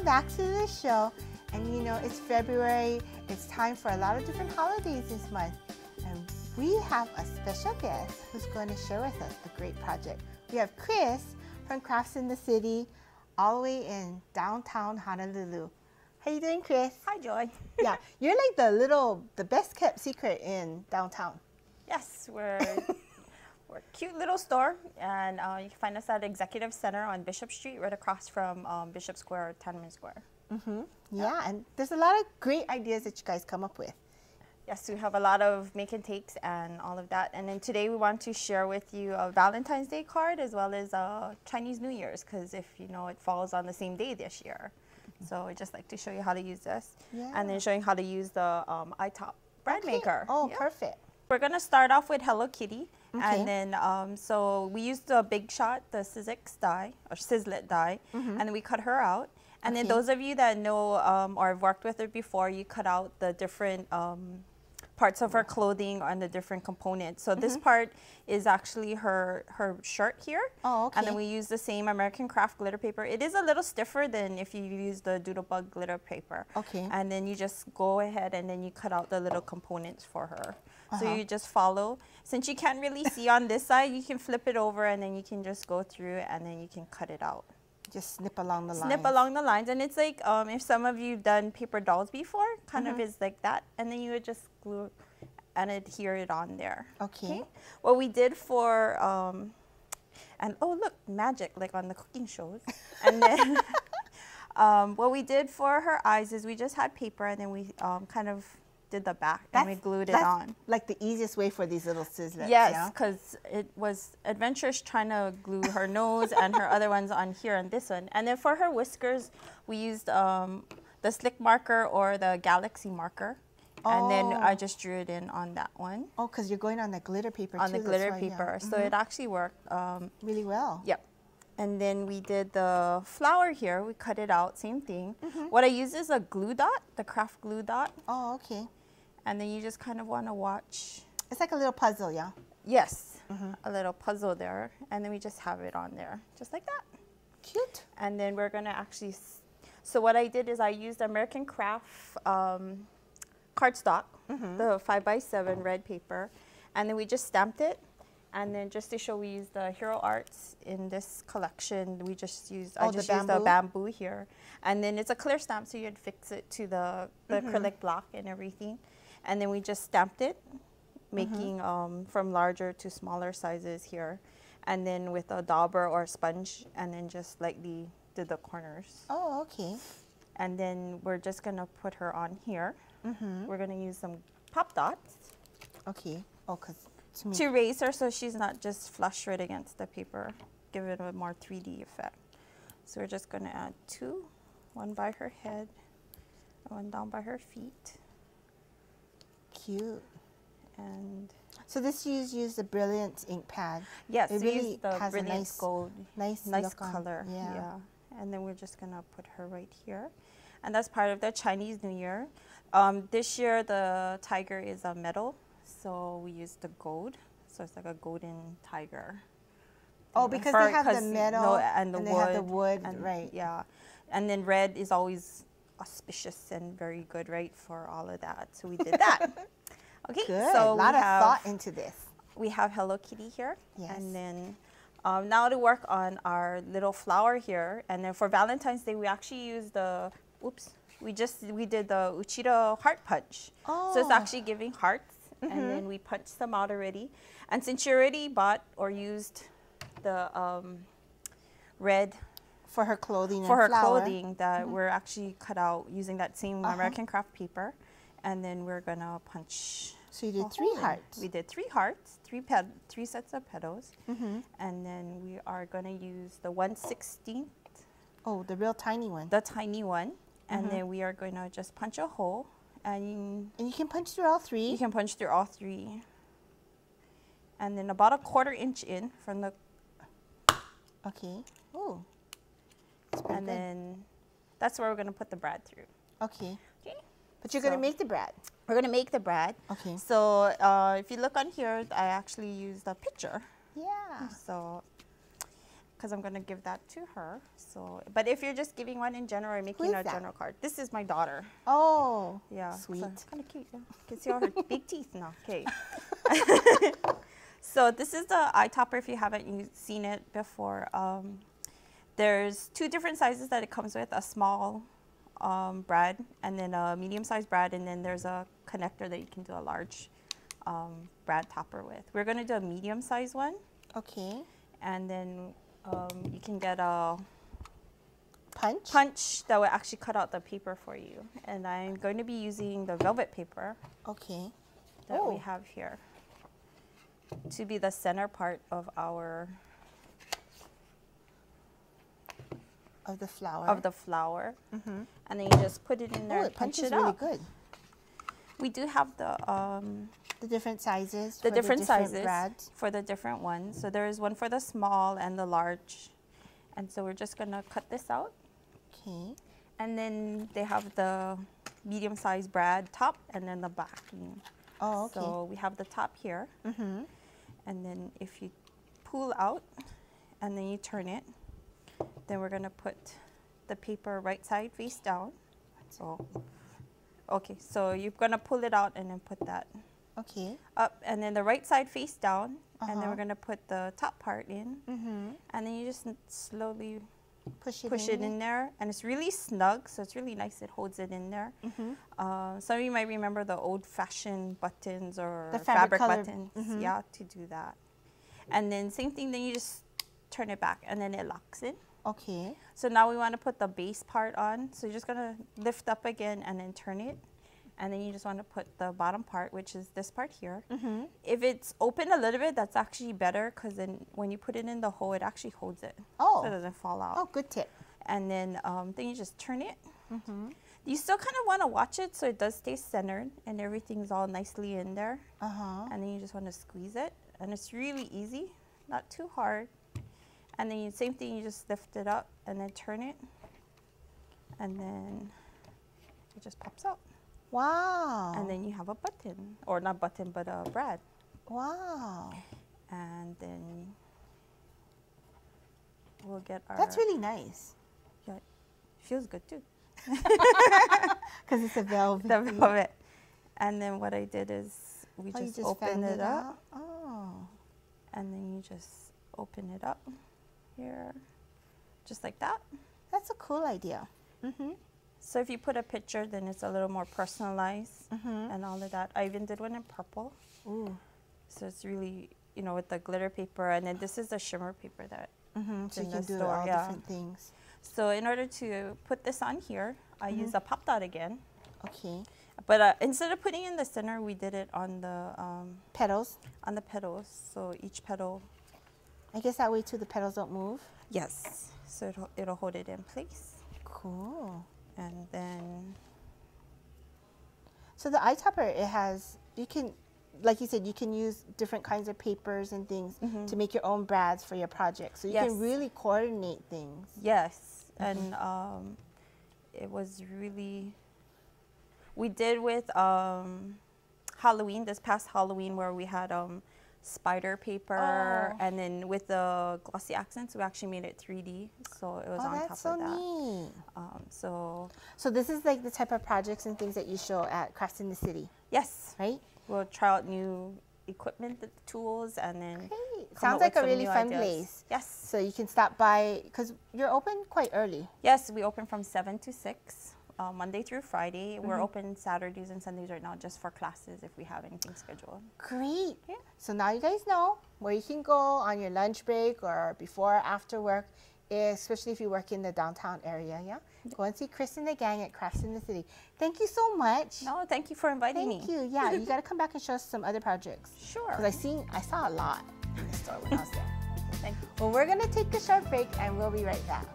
back to the show. And you know, it's February. It's time for a lot of different holidays this month. And we have a special guest who's going to share with us a great project. We have Chris from Crafts in the City, all the way in downtown Honolulu. How you doing, Chris? Hi, Joy. Yeah, you're like the best kept secret in downtown. Yes, we're a cute little store, and you can find us at Executive Center on Bishop Street, right across from Bishop Square or Tiananmen Square. Yeah, and there's a lot of great ideas that you guys come up with. Yes, we have a lot of make and takes and all of that. And then today we want to share with you a Valentine's Day card as well as Chinese New Year's, because if you know it falls on the same day this year. So I just like to show you how to use this, and then showing how to use the iTop bread maker. Oh, perfect. We're gonna start off with Hello Kitty, and then so we used the Big Shot, the Sizzix die or Sizzlet die, and then we cut her out. And then those of you that know or have worked with her before, you cut out the different parts of her clothing and the different components. So this part is actually her shirt here. Oh, okay. And then we use the same American Craft glitter paper. It is a little stiffer than if you use the Doodlebug glitter paper. Okay. And then you just go ahead and then you cut out the little components for her. So you just follow. Since you can't really see on this side, you can flip it over and then you can just go through and then you can cut it out. Just snip along the lines. Snip along the lines, and it's like if some of you've done paper dolls before, kind of is like that, and then you would just glue and adhere it on there. Okay. What we did for and oh look, magic, like on the cooking shows. And then what we did for her eyes is we just had paper and then we kind of did the back and we glued it on. Like the easiest way for these little sizzlets. Yes, because it was adventurous trying to glue her nose and her other ones on here and this one. And then for her whiskers, we used the Slick marker or the Galaxy marker. And then I just drew it in on that one. Oh, because you're going on the glitter paper on the glitter paper. So it actually worked. Really well. Yep. And then we did the flower here. We cut it out, same thing. What I use is a glue dot, the craft glue dot. Oh, okay. And then you just kind of want to watch. It's like a little puzzle, yeah? Yes, a little puzzle there. And then we just have it on there, just like that. Cute. And then we're going to actually, so what I did is I used American Craft cardstock, the 5x7 red paper. And then we just stamped it. And then just to show, we used the Hero Arts in this collection. We just used, I just used the bamboo here. And then it's a clear stamp, so you'd fix it to the acrylic block and everything. And then we just stamped it, making from larger to smaller sizes here. And then with a dauber or a sponge, and then just lightly did the corners. Oh, okay. And then we're just gonna put her on here. We're gonna use some pop dots. Okay. Oh, because to raise her so she's not just flush right against the paper, give it a more 3D effect. So we're just gonna add two, one by her head, one down by her feet. Cute. And so this use the Brilliant ink pad. Yes, it really really the has Brilliant a nice gold, nice color. Yeah. And then we're just gonna put her right here, and that's part of the Chinese New Year. This year the tiger is a metal, so we used the gold. So it's like a golden tiger. Oh, because they have the metal and they have the wood, and, right? Yeah, and then red is always auspicious and very good, right, for all of that. So we did that. Okay, good. So a lot of thought into this. We have Hello Kitty here, yes. And then now to work on our little flower here. And then for Valentine's Day, we actually used the we did the Uchida heart punch. Oh. So it's actually giving hearts, and then we punched them out already. And since you already bought or used the red for her clothing that we're actually cut out using that same American Craft paper, and then we're gonna punch. So you did 3 hearts. We did 3 hearts, 3 sets of petals, and then we are gonna use the 1/16. Oh, the real tiny one. The tiny one, and then we are gonna just punch a hole, and you can punch through all 3. You can punch through all 3, and then about a 1/4 inch in from the. Okay. Oh. And then that's where we're gonna put the brad through. Okay. Okay. But you're gonna make the brad. We're gonna make the brad. Okay. So if you look on here, I actually used a picture. Yeah. So, because I'm going to give that to her. So, but if you're just giving one in general or making a general card, this is my daughter. Oh, yeah, sweet. So kind of cute. Yeah. You can see all her big teeth now. Okay. So this is the eye topper. If you haven't seen it before, there's 2 different sizes that it comes with: a small brad and then a medium-sized brad, and then there's a connector that you can do a large brad topper with. We're going to do a medium-sized one. Okay. And then you can get a punch that will actually cut out the paper for you. And I'm going to be using the velvet paper. Okay. That we have here to be the center part of our of the flower. Mm-hmm. And then you just put it in there. Oh, it punches really good. We do have the different sizes. The different sizes brads. For the different ones. So there is one for the small and the large. And so we're just going to cut this out. Okay. And then they have the medium-sized brad top and then the backing. Oh, okay. So we have the top here. Mm-hmm. And then if you pull out and then you turn it, then we're going to put the paper right side face down. So, okay, so you're going to pull it out and then put that up, and then the right side face down, and then we're going to put the top part in, and then you just slowly push it in there, and it's really snug, so it's really nice. It holds it in there. Some of you might remember the old-fashioned buttons or the fabric buttons, yeah, to do that. And then same thing, then you just turn it back, and then it locks in. Okay. So now we want to put the base part on. So you're just going to lift up again and then turn it. And then you just want to put the bottom part, which is this part here. If it's open a little bit, that's actually better, because then when you put it in the hole, it actually holds it. Oh. So it doesn't fall out. Oh, good tip. And then you just turn it. You still kind of want to watch it so it does stay centered and everything's all nicely in there. And then you just want to squeeze it. And it's really easy, not too hard. And then same thing, you just lift it up and then turn it. And then it just pops out. Wow. And then you have a button, or not button, but a brad. Wow. And then we'll get our... That's really nice. Yeah, it feels good too. Because it's a velvet. The velvet. And then what I did is we just open it up. Oh. And then you just open it up here, just like that. That's a cool idea. So if you put a picture, then it's a little more personalized and all of that. I even did one in purple. Ooh. So it's really, you know, with the glitter paper. And then this is the shimmer paper that so you can do all different things. So in order to put this on here, I use a pop dot again. Okay. But instead of putting it in the center, we did it on the petals. On the petals. So each petal. I guess that way too the petals don't move. Yes. So it'll hold it in place. Cool. And then. So the eye topper, it has, you can, like you said, you can use different kinds of papers and things to make your own brads for your project. So you can really coordinate things. Yes. And it was really, we did with Halloween, this past Halloween, where we had spider paper, and then with the glossy accents, we actually made it 3D, so it was on top of that. Oh, that's So so neat. So this is like the type of projects and things that you show at Crafts in the City. Yes. Right? We'll try out new equipment, tools, and then sounds like a really fun place. Yes. So you can stop by, because you're open quite early. Yes, we open from 7 to 6. Monday through Friday. We're open Saturdays and Sundays right now just for classes if we have anything scheduled. Great. Yeah. So now you guys know where you can go on your lunch break or before or after work, especially if you work in the downtown area. Yeah. Go and see Chris and the gang at Crafts in the City. Thank you so much. No, thank you for inviting me. Thank you. Yeah, you got to come back and show us some other projects. Sure. Because I saw a lot in the store when I was there. Thank you. Well, we're going to take a short break and we'll be right back.